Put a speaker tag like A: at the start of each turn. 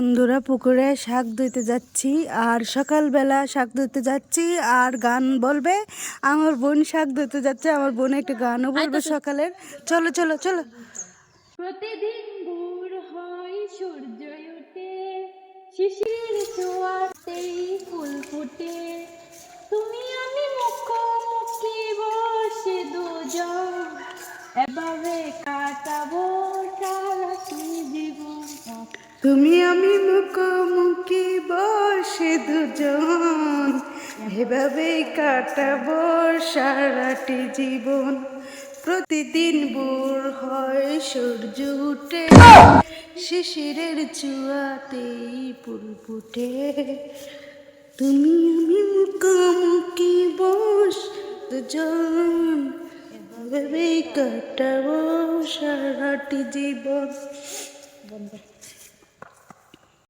A: বন্ধুরা পুকুরে শাক ধুইতে যাচ্ছি আর সকালবেলা শাক ধুইতে যাচ্ছি আর গান বলবে। আমার বোন শাক ধুইতে যাচ্ছে, আমার বোন একটা গানও বলবে সকালের। চলো চলো চলো।
B: প্রতিদিন ভোর হয় সূর্য ওঠে, শিশির ছোঁয়াতেই ফুল ফুটে, তুমি আমি মুখোমুখি বসে দুজন, এভাবে কাটাবো সারাটি জীবন।
A: তুমি আমি মুখোমুখি বসে দুজন, এভাবেই কাটাবো সারাটি জীবন। প্রতিদিন ভোর হয় সূর্য উঠে, শিশিরের ছোঁয়াতেই ফুল ফুটে, তুমি আমি মুখোমুখি বস দুজন, এভাবেই কাটাবো সারাটি জীবন।